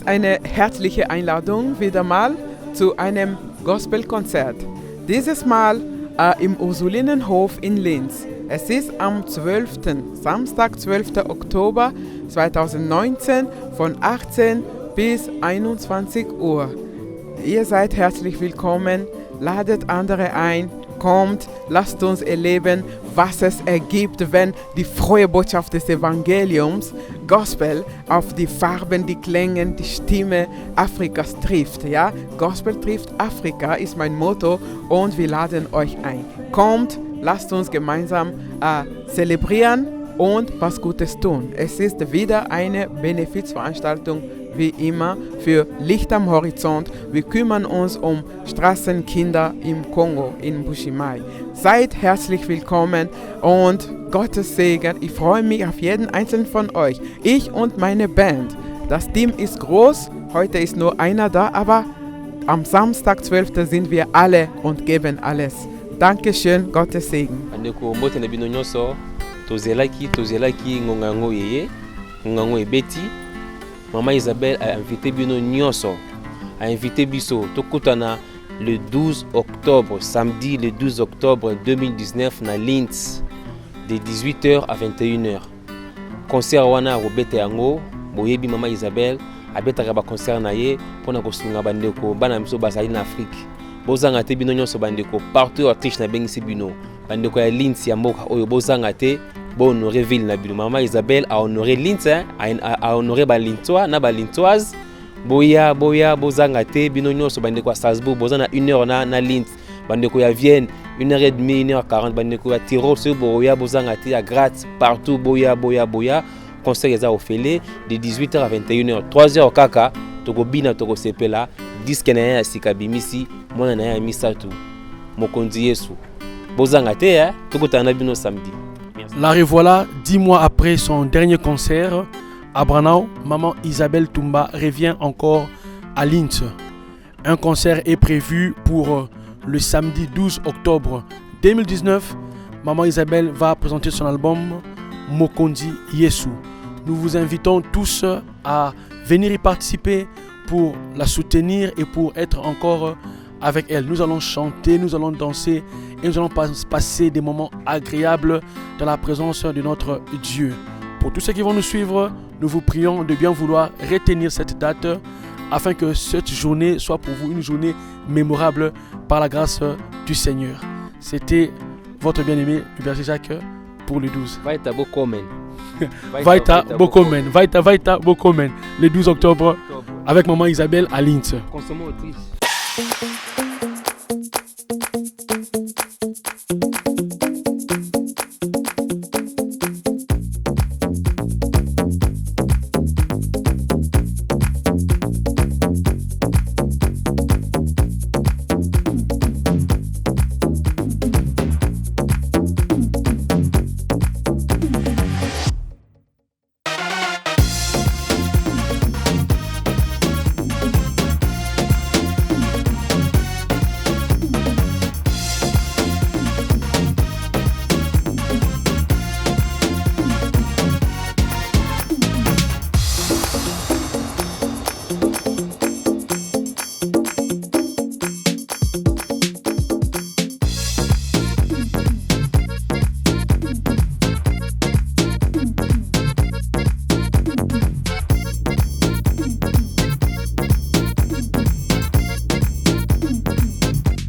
ist eine herzliche Einladung wieder mal zu einem Gospelkonzert. Dieses Mal im Ursulinenhof in Linz. Es ist am 12. Samstag, 12. Oktober 2019 von 18 bis 21 Uhr. Ihr seid herzlich willkommen, ladet andere ein, kommt, lasst uns erleben, was es ergibt, wenn die frohe Botschaft des Evangeliums, Gospel, auf die Farben, die Klänge, die Stimme Afrikas trifft. Ja? Gospel trifft Afrika ist mein Motto und wir laden euch ein. Kommt, lasst uns gemeinsam zelebrieren und was Gutes tun. Es ist wieder eine Benefizveranstaltung, wie immer, für Licht am Horizont. Wir kümmern uns um Straßenkinder im Kongo, in Mbuji-Mayi. Seid herzlich willkommen und Gottes Segen. Ich freue mich auf jeden einzelnen von euch. Ich und meine Band. Das Team ist groß. Heute ist nur einer da, aber am Samstag, 12. sind wir alle und geben alles. Dankeschön, Gottes Segen. Tozelaki ngongango yeye ngongango ebeti Maman Isabelle a invité bino nyonso a invité biso tokutana le 12 octobre samedi le 12 octobre 2019 na Linz de 18h à 21h concert wana robete yango boyebi Maman Isabelle abetaka ba concert na ye pona kosunga bandeko bana miso bazali na Afrique bozanga te bino nyonso bandeko partout Autriche na bengisi bino bandeko ya Linz ya mboka oyo bozanga te bo honorer ville na bino. Maman Isabelle a honoré Linz a honoré ba Lintois na ba Lintoise boya bozanga te bino nyonso bandeko ya Strasbourg bozana 1h na Linz bandeko ya Vienne 1h30 1h40 bandeko ya Tyrol so boya bozanga te ya Graz partout boya concert eza ofele de 18h à 21h 3h kaka tokobina tokosepela disque na ya sika bimisi mwana na ya misatu mokonzi Yesu bozanga te tokutana bino samedi. La revoilà 10 mois après son dernier concert à Branau. Maman Isabelle Toumba revient encore à Linz. Un concert est prévu pour le samedi 12 octobre 2019. Maman Isabelle va présenter son album Mokonzi Yesu. Nous vous invitons tous à venir y participer pour la soutenir et pour être encore avec elle. Nous allons chanter, nous allons danser et nous allons passer des moments agréables dans la présence de notre Dieu. Pour tous ceux qui vont nous suivre, nous vous prions de bien vouloir retenir cette date afin que cette journée soit pour vous une journée mémorable par la grâce du Seigneur. C'était votre bien-aimé du berger Jacques pour le 12. Vaita Bokomen. Vaita Bokomen. Le 12 octobre avec Maman Isabelle à Linz. Consommons Autriche.